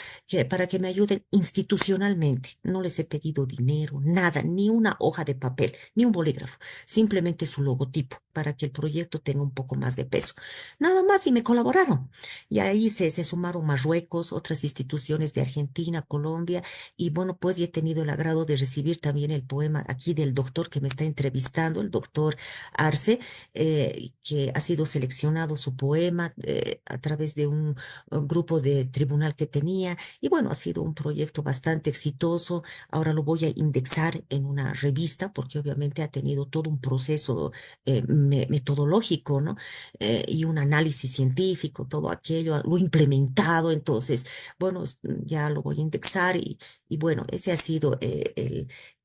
para que me ayuden institucionalmente. No les he pedido dinero, nada, ni una hoja de papel, ni un bolígrafo, simplemente su logotipo para que el proyecto tenga un poco más de peso. Nada más y me colaboraron. Y ahí se sumaron Marruecos, otras instituciones de Argentina, Colombia, y bueno, pues ya he tenido el agrado de recibir también el poema aquí del doctor que me está entrevistando, el doctor Arce, que ha sido seleccionado su poema a través de un grupo de tribunal que tenía. Y bueno, ha sido un proyecto bastante exitoso. Ahora lo voy a indexar en una revista porque obviamente ha tenido todo un proceso metodológico, ¿no? Y un análisis científico, todo aquello, lo implementado. Entonces, bueno, ya lo voy a indexar y bueno, ese ha sido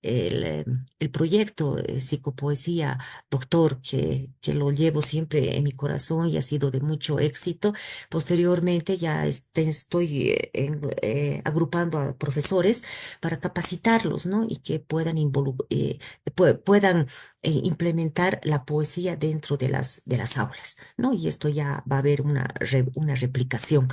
el proyecto Psicopoesía, doctor, que lo llevo siempre en mi corazón y ha sido de mucho éxito. Posteriormente ya estoy agrupando a profesores para capacitarlos, ¿no? Y que puedan, puedan implementar la poesía dentro de las aulas, ¿no? Y esto ya va a haber una replicación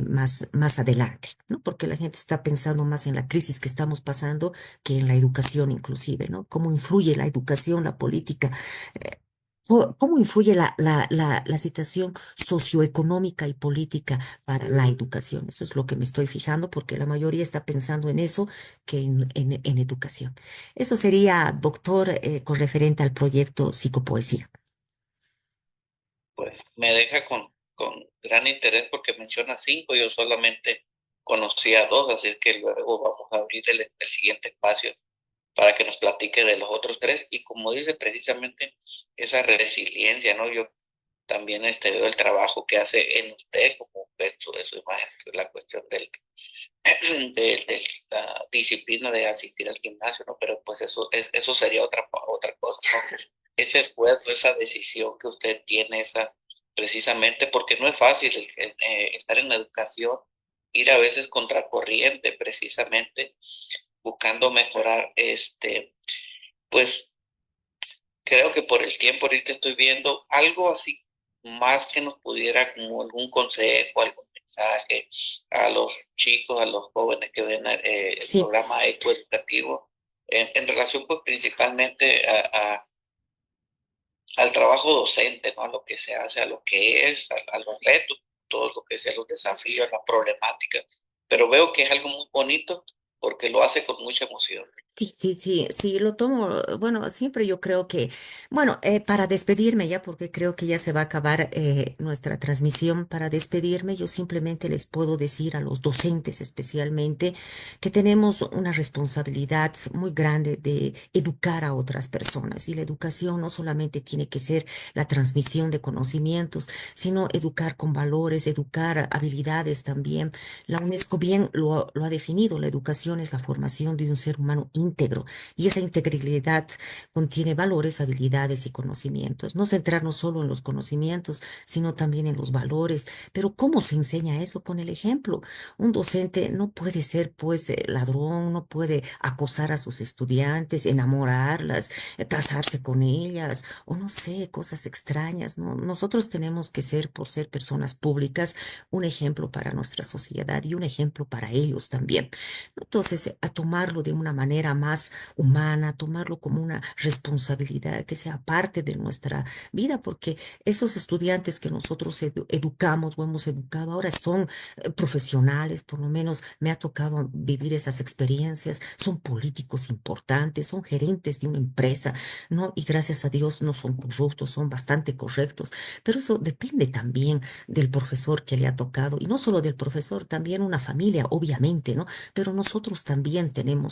más adelante, ¿no? Porque la gente está pensando más en la crisis que estamos pasando que en la educación inclusive, ¿no? ¿Cómo influye la educación, la política? eh, ¿Cómo influye la situación socioeconómica y política para la educación? Eso es lo que me estoy fijando porque la mayoría está pensando en eso que en educación. Eso sería, doctor, con referente al proyecto Psicopoesía. Pues me deja con gran interés porque menciona 5, yo solamente conocía 2, así que luego vamos a abrir el siguiente espacio para que nos platique de los otros 3 y como dice precisamente esa resiliencia, ¿no? Yo también veo el trabajo que hace en usted como dentro de su imagen, la cuestión de la disciplina de asistir al gimnasio, ¿no? Pero pues eso sería otra cosa, ¿no? Ese esfuerzo, esa decisión que usted tiene, precisamente porque no es fácil estar en la educación, ir a veces contracorriente, precisamente buscando mejorar, pues creo que por el tiempo ahorita estoy viendo algo así más que nos pudiera como algún consejo, algún mensaje a los chicos, a los jóvenes que ven el Sí. programa ecoeducativo en relación pues principalmente al trabajo docente, ¿no? A lo que se hace, a lo que es, a los retos, todo lo que sea los desafíos, las problemáticas. Pero veo que es algo muy bonito porque lo hace con mucha emoción. Sí, sí, sí, sí, lo tomo. Bueno, siempre yo creo que, bueno, para despedirme ya, porque creo que ya se va a acabar nuestra transmisión, para despedirme, yo simplemente les puedo decir a los docentes especialmente que tenemos una responsabilidad muy grande de educar a otras personas. Y la educación no solamente tiene que ser la transmisión de conocimientos, sino educar con valores, educar habilidades también. La UNESCO bien lo ha definido, la educación es la formación de un ser humano íntegro y esa integridad contiene valores, habilidades y conocimientos. No centrarnos solo en los conocimientos, sino también en los valores. Pero ¿cómo se enseña eso? Con el ejemplo. Un docente no puede ser pues ladrón, no puede acosar a sus estudiantes, enamorarlas, casarse con ellas o no sé, cosas extrañas, ¿no? Nosotros tenemos que ser, por ser personas públicas, un ejemplo para nuestra sociedad y un ejemplo para ellos también. Entonces, a tomarlo de una manera más humana, tomarlo como una responsabilidad que sea parte de nuestra vida, porque esos estudiantes que nosotros educamos o hemos educado ahora son profesionales, por lo menos me ha tocado vivir esas experiencias, son políticos importantes, son gerentes de una empresa, ¿no? Y gracias a Dios no son corruptos, son bastante correctos, pero eso depende también del profesor que le ha tocado, y no solo del profesor, también una familia, obviamente, ¿no? Pero nosotros también tenemos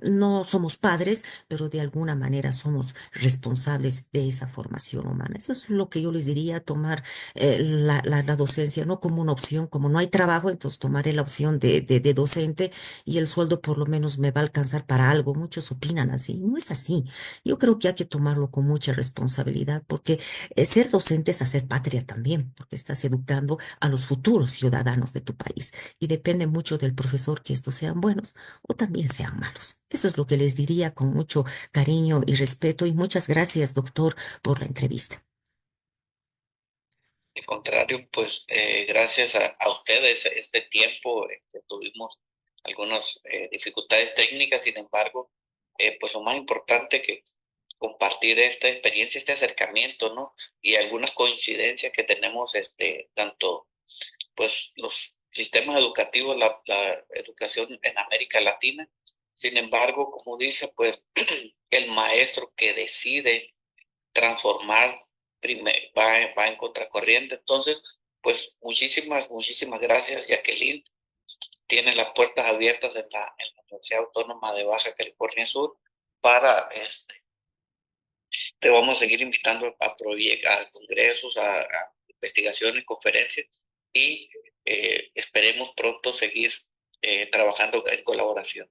no somos padres, pero de alguna manera somos responsables de esa formación humana. Eso es lo que yo les diría, tomar la docencia no como una opción, como no hay trabajo, entonces tomaré la opción de docente y el sueldo por lo menos me va a alcanzar para algo. Muchos opinan así, no es así. Yo creo que hay que tomarlo con mucha responsabilidad porque ser docente es hacer patria también, porque estás educando a los futuros ciudadanos de tu país y depende mucho del profesor que estos sean buenos o también sean malos. Eso es lo que les diría con mucho cariño y respeto y muchas gracias, doctor, por la entrevista. Al contrario, pues gracias a ustedes este tiempo tuvimos algunas dificultades técnicas, sin embargo, pues lo más importante que compartir esta experiencia, este acercamiento, ¿no? Y algunas coincidencias que tenemos, tanto pues los sistemas educativos, la educación en América Latina. Sin embargo, como dice, pues el maestro que decide transformar va en contracorriente. Entonces, pues muchísimas gracias, Jacqueline. Tienes las puertas abiertas en la Universidad Autónoma de Baja California Sur para te vamos a seguir invitando a congresos, a investigaciones, conferencias y esperemos pronto seguir trabajando en colaboración.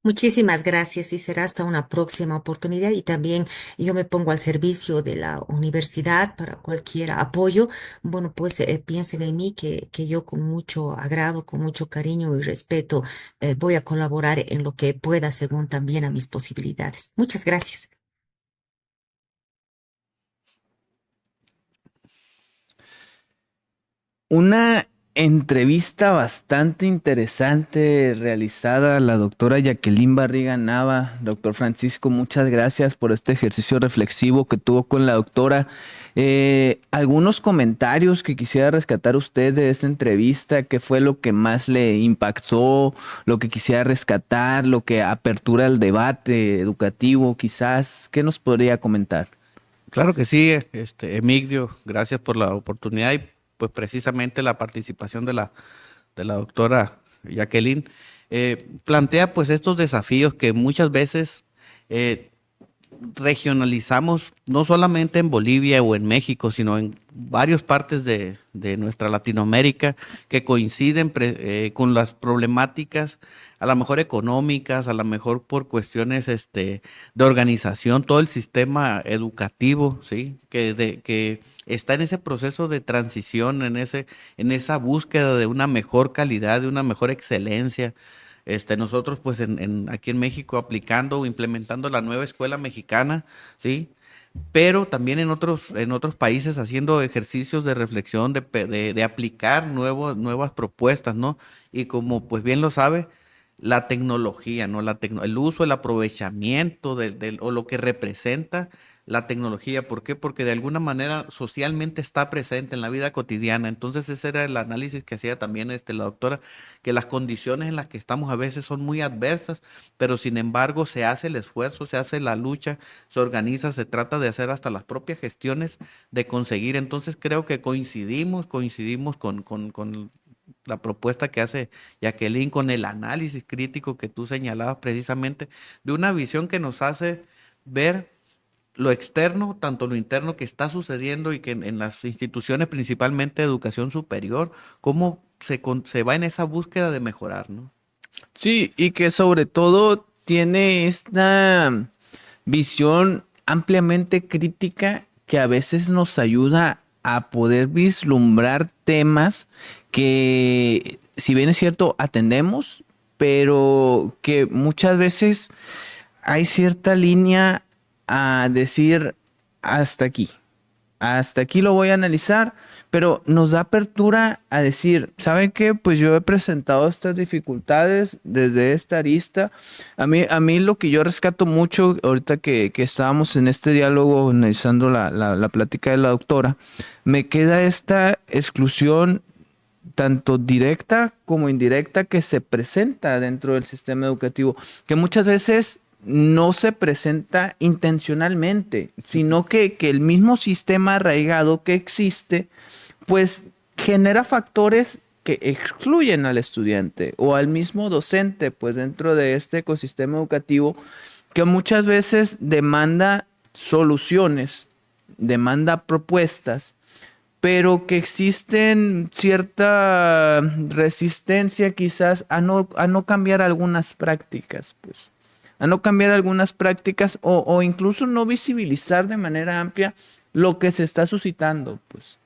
Muchísimas gracias y será hasta una próxima oportunidad. Y también yo me pongo al servicio de la universidad para cualquier apoyo. Bueno, pues piensen en mí que yo con mucho agrado, con mucho cariño y respeto voy a colaborar en lo que pueda según también a mis posibilidades. Muchas gracias. Una entrevista bastante interesante realizada a la doctora Jacqueline Barriga Nava. Doctor Francisco, muchas gracias por este ejercicio reflexivo que tuvo con la doctora. Algunos comentarios que quisiera rescatar usted de esta entrevista, ¿qué fue lo que más le impactó, lo que quisiera rescatar, lo que apertura el debate educativo quizás? ¿Qué nos podría comentar? Claro que sí, Emigdio, gracias por la oportunidad y pues precisamente la participación de la doctora Jacqueline plantea pues estos desafíos que muchas veces eh, regionalizamos, no solamente en Bolivia o en México, sino en varias partes de nuestra Latinoamérica que coinciden con las problemáticas, a lo mejor económicas, a lo mejor por cuestiones de organización, todo el sistema educativo, ¿sí? Que está en ese proceso de transición, en esa búsqueda de una mejor calidad, de una mejor excelencia. Nosotros, pues, aquí en México, aplicando o implementando la nueva escuela mexicana, ¿sí? Pero también en otros países haciendo ejercicios de reflexión, de aplicar nuevas propuestas, ¿no? Y como, pues, bien lo sabe, la tecnología, ¿no? El uso, el aprovechamiento o lo que representa la tecnología. ¿Por qué? Porque de alguna manera socialmente está presente en la vida cotidiana. Entonces ese era el análisis que hacía también la doctora, que las condiciones en las que estamos a veces son muy adversas, pero sin embargo se hace el esfuerzo, se hace la lucha, se organiza, se trata de hacer hasta las propias gestiones de conseguir. Entonces creo que coincidimos con la propuesta que hace Jacqueline, con el análisis crítico que tú señalabas precisamente, de una visión que nos hace ver lo externo, tanto lo interno que está sucediendo y que en las instituciones, principalmente de educación superior, cómo se va en esa búsqueda de mejorar, ¿no? Sí, y que sobre todo tiene esta visión ampliamente crítica que a veces nos ayuda a poder vislumbrar temas que, si bien es cierto, atendemos, pero que muchas veces hay cierta línea a decir hasta aquí lo voy a analizar, pero nos da apertura a decir, ¿saben qué? Pues yo he presentado estas dificultades desde esta arista. A mí lo que yo rescato mucho, ahorita que estábamos en este diálogo analizando la plática de la doctora, me queda esta exclusión tanto directa como indirecta que se presenta dentro del sistema educativo, que muchas veces no se presenta intencionalmente, sino que el mismo sistema arraigado que existe, pues genera factores que excluyen al estudiante o al mismo docente, pues dentro de este ecosistema educativo, que muchas veces demanda soluciones, demanda propuestas, pero que existen cierta resistencia quizás a no cambiar algunas prácticas, pues, a no cambiar algunas prácticas o incluso no visibilizar de manera amplia lo que se está suscitando, pues,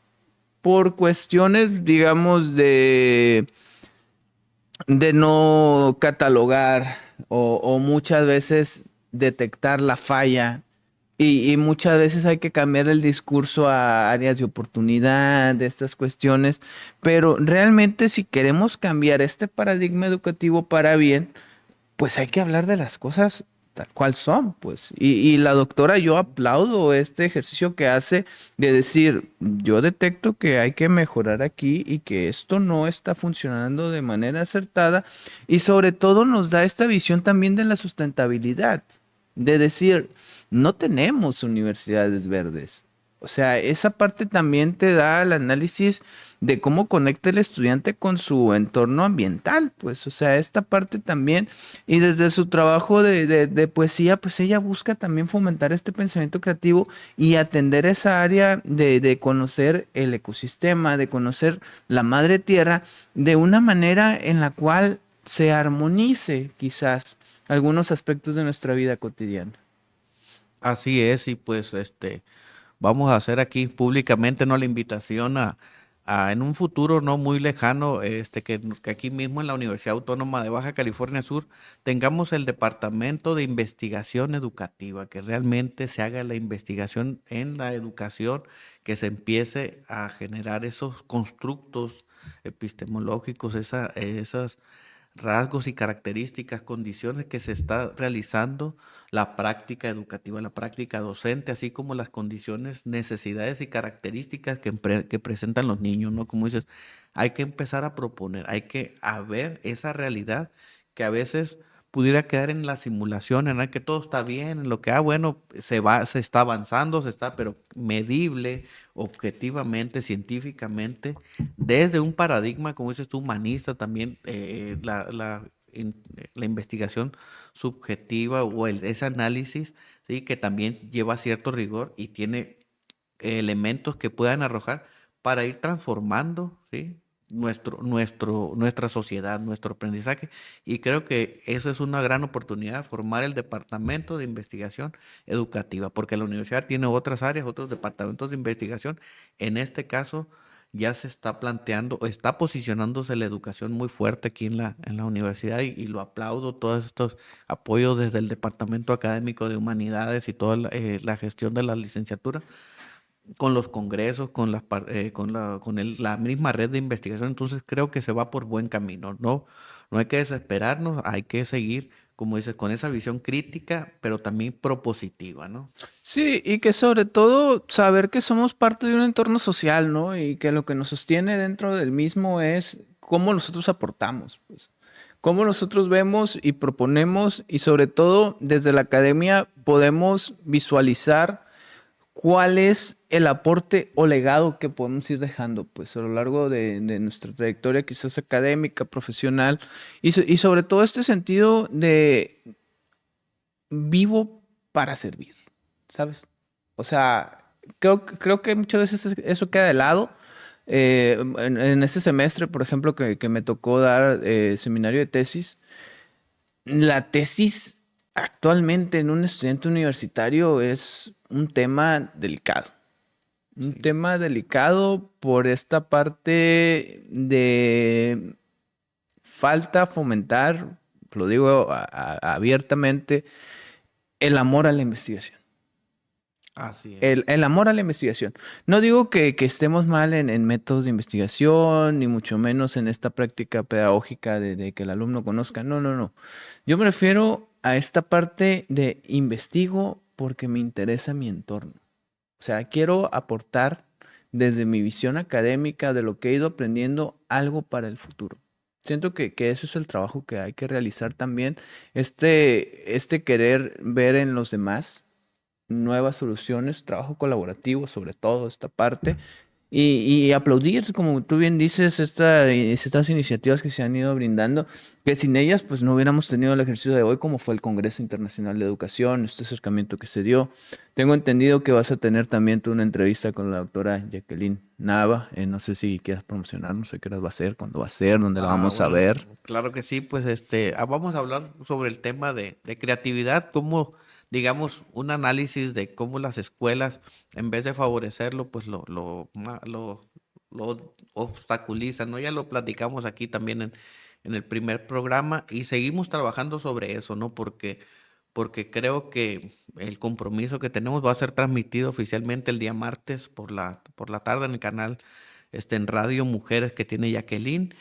por cuestiones, digamos, de no catalogar o muchas veces detectar la falla y muchas veces hay que cambiar el discurso a áreas de oportunidad, de estas cuestiones, pero realmente si queremos cambiar este paradigma educativo para bien, pues hay que hablar de las cosas tal cual son, pues. Y la doctora, yo aplaudo este ejercicio que hace de decir, yo detecto que hay que mejorar aquí y que esto no está funcionando de manera acertada y sobre todo nos da esta visión también de la sustentabilidad, de decir, no tenemos universidades verdes. O sea, esa parte también te da el análisis de cómo conecta el estudiante con su entorno ambiental, pues, o sea, esta parte también, y desde su trabajo de poesía, pues ella busca también fomentar este pensamiento creativo y atender esa área de conocer el ecosistema, de conocer la madre tierra, de una manera en la cual se armonice quizás algunos aspectos de nuestra vida cotidiana. Así es, y pues vamos a hacer aquí públicamente, ¿no?, la invitación a en un futuro no muy lejano, que aquí mismo en la Universidad Autónoma de Baja California Sur tengamos el departamento de investigación educativa, que realmente se haga la investigación en la educación, que se empiece a generar esos constructos epistemológicos, esas rasgos y características, condiciones que se está realizando la práctica educativa, la práctica docente, así como las condiciones, necesidades y características que presentan los niños, ¿no? Como dices, hay que empezar a proponer, hay que a ver esa realidad que a veces pudiera quedar en la simulación, en la que todo está bien, en lo que, bueno, se está avanzando, pero medible, objetivamente, científicamente, desde un paradigma, como dices tú, humanista también, la investigación subjetiva o ese análisis, ¿sí?, que también lleva cierto rigor y tiene elementos que puedan arrojar para ir transformando, ¿sí?, nuestra sociedad, nuestro aprendizaje. Y creo que eso es una gran oportunidad, formar el departamento de investigación educativa, porque la universidad tiene otras áreas, otros departamentos de investigación. En este caso, ya se está planteando, o está posicionándose la educación muy fuerte aquí en la universidad, y lo aplaudo, todos estos apoyos desde el Departamento Académico de Humanidades y toda la gestión de la licenciatura con los congresos, con la misma red de investigación. Entonces creo que se va por buen camino. No, no hay que desesperarnos, hay que seguir, como dices, con esa visión crítica, pero también propositiva, ¿no? Sí, y que sobre todo saber que somos parte de un entorno social, ¿no? Y que lo que nos sostiene dentro del mismo es cómo nosotros aportamos, pues. Cómo nosotros vemos y proponemos, y sobre todo desde la academia podemos visualizar cuál es el aporte o legado que podemos ir dejando, pues, a lo largo de nuestra trayectoria, quizás académica, profesional, y sobre todo este sentido de vivo para servir, ¿sabes? O sea, creo que muchas veces eso queda de lado. En este semestre, por ejemplo, que me tocó dar seminario de tesis, la tesis actualmente en un estudiante universitario es un tema delicado. Un Sí. tema delicado por esta parte de falta fomentar, lo digo abiertamente, el amor a la investigación. Así es. El amor a la investigación. No digo que estemos mal en métodos de investigación, ni mucho menos en esta práctica pedagógica de que el alumno conozca. No, no, no. Yo me refiero a esta parte de investigo porque me interesa mi entorno. O sea, quiero aportar desde mi visión académica de lo que he ido aprendiendo algo para el futuro. Siento que ese es el trabajo que hay que realizar también. Este querer ver en los demás nuevas soluciones, trabajo colaborativo, sobre todo esta parte, y aplaudir, como tú bien dices, estas iniciativas que se han ido brindando, que sin ellas pues no hubiéramos tenido el ejercicio de hoy, como fue el Congreso Internacional de Educación, este acercamiento que se dio. Tengo entendido que vas a tener también tú una entrevista con la doctora Jacqueline Nava, no sé si quieras promocionar, no sé qué hora va a ser, cuándo va a ser, dónde la vamos a Bueno, ver. claro que sí, pues vamos a hablar sobre el tema de creatividad, cómo, digamos, un análisis de cómo las escuelas, en vez de favorecerlo, pues lo obstaculizan, ¿no? Ya lo platicamos aquí también en el primer programa, y seguimos trabajando sobre eso, ¿no? Porque creo que el compromiso que tenemos va a ser transmitido oficialmente el día martes por la tarde en el canal, en Radio Mujeres, que tiene Jacqueline.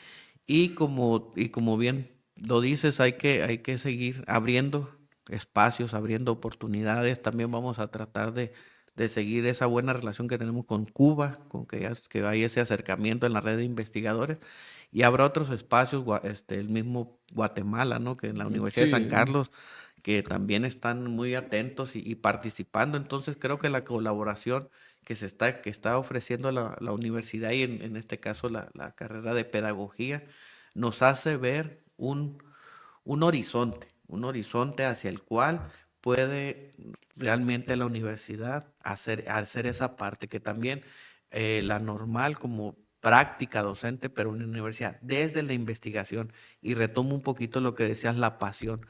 Y como bien lo dices, hay que seguir abriendo espacios, abriendo oportunidades. También vamos a tratar de seguir esa buena relación que tenemos con Cuba, con que hay ese acercamiento en la red de investigadores. Y habrá otros espacios, el mismo Guatemala, ¿no? Que en la Universidad de San Sí. Carlos, que también están muy atentos y participando. Entonces creo que la colaboración que está ofreciendo la universidad, y en este caso la carrera de pedagogía, nos hace ver un horizonte hacia el cual puede realmente la universidad hacer esa parte, que también la normal como práctica docente, pero una universidad desde la investigación. Y retomo un poquito lo que decías, la pasión.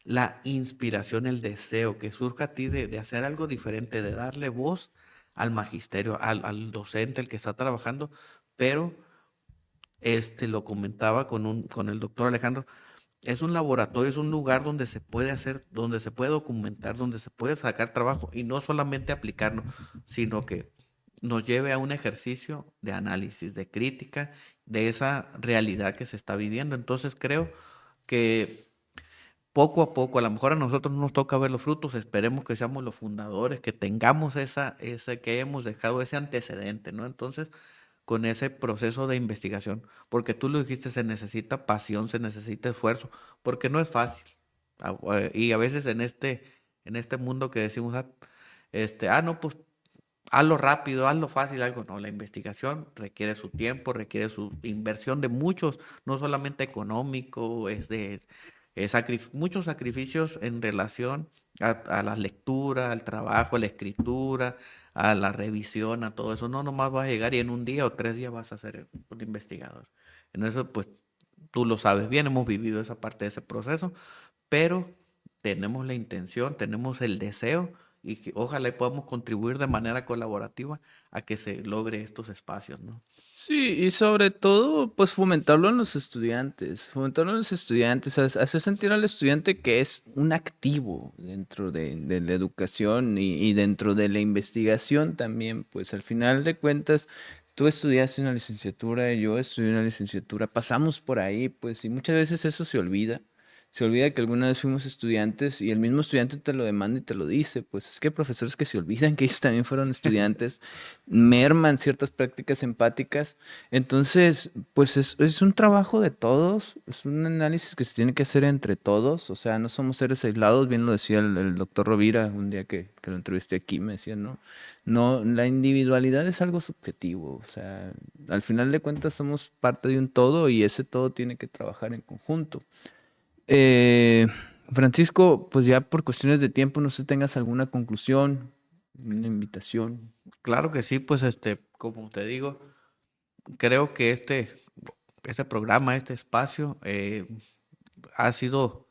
la inspiración, el deseo que surja a ti de hacer algo diferente, de darle voz al magisterio, al docente, el que está trabajando, pero lo comentaba con el doctor Alejandro, es un laboratorio, es un lugar donde se puede hacer, donde se puede documentar, donde se puede sacar trabajo y no solamente aplicarlo, sino que nos lleve a un ejercicio de análisis, de crítica de esa realidad que se está viviendo. Entonces creo que poco a poco, a lo mejor a nosotros no nos toca ver los frutos, esperemos que seamos los fundadores, que tengamos que hemos dejado ese antecedente, ¿no? Entonces, con ese proceso de investigación, porque tú lo dijiste, se necesita pasión, se necesita esfuerzo, porque no es fácil. Y a veces en este mundo que decimos, no, pues hazlo rápido, hazlo fácil, algo. No, la investigación requiere su tiempo, requiere su inversión de muchos, no solamente económico, muchos sacrificios en relación a la lectura, al trabajo, a la escritura, a la revisión, a todo eso. No nomás vas a llegar y en un día o 3 días vas a ser un investigador. En eso, pues, tú lo sabes bien, hemos vivido esa parte de ese proceso, pero tenemos la intención, tenemos el deseo y que ojalá y podamos contribuir de manera colaborativa a que se logre estos espacios, ¿no? Sí, y sobre todo, pues fomentarlo en los estudiantes, hacer sentir al estudiante que es un activo dentro de la educación y dentro de la investigación también, pues al final de cuentas, tú estudiaste una licenciatura, yo estudié una licenciatura, pasamos por ahí, pues, y muchas veces eso se olvida. Se olvida que alguna vez fuimos estudiantes y el mismo estudiante te lo demanda y te lo dice. Pues es que hay profesores que se olvidan que ellos también fueron estudiantes, merman ciertas prácticas empáticas. Entonces, pues es un trabajo de todos, es un análisis que se tiene que hacer entre todos. O sea, no somos seres aislados, bien lo decía el doctor Rovira un día que lo entrevisté aquí, me decía, no, no, la individualidad es algo subjetivo. O sea, al final de cuentas somos parte de un todo y ese todo tiene que trabajar en conjunto. Eh, Francisco, pues ya por cuestiones de tiempo, no sé si tengas alguna conclusión, una invitación. Claro que sí, pues como te digo, creo que este programa, este espacio, ha sido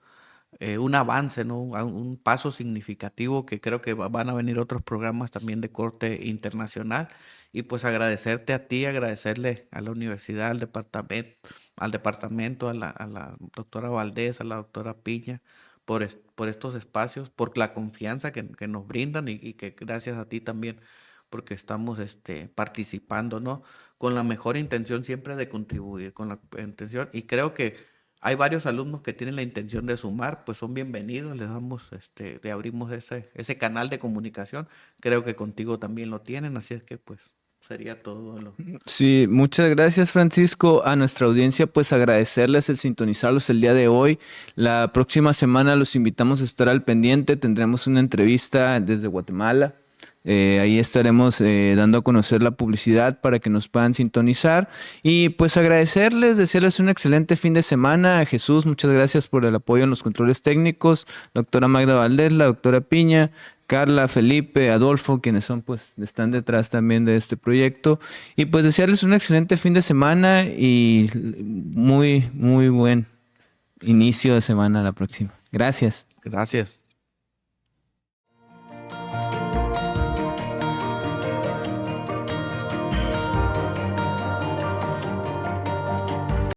un avance, ¿no? Un paso significativo que creo que van a venir otros programas también de corte internacional. Y pues agradecerte a ti, agradecerle a la universidad, al departamento, a la doctora Valdés, a la doctora Piña, por estos espacios, por la confianza que nos brindan y que gracias a ti también, porque estamos participando, ¿no? Con la mejor intención siempre de contribuir, con la intención. Y creo que hay varios alumnos que tienen la intención de sumar, pues son bienvenidos, le abrimos ese canal de comunicación. Creo que contigo también lo tienen, así es que pues sería todo lo. Sí, muchas gracias, Francisco. A nuestra audiencia, pues agradecerles el sintonizarlos el día de hoy. La próxima semana los invitamos a estar al pendiente. Tendremos una entrevista desde Guatemala. Ahí estaremos dando a conocer la publicidad para que nos puedan sintonizar. Y pues agradecerles, desearles un excelente fin de semana. Jesús, muchas gracias por el apoyo en los controles técnicos. La doctora Magda Valdés, la doctora Piña, Carla, Felipe, Adolfo, quienes son, pues, están detrás también de este proyecto. Y pues desearles un excelente fin de semana y muy, muy buen inicio de semana la próxima. Gracias. Gracias.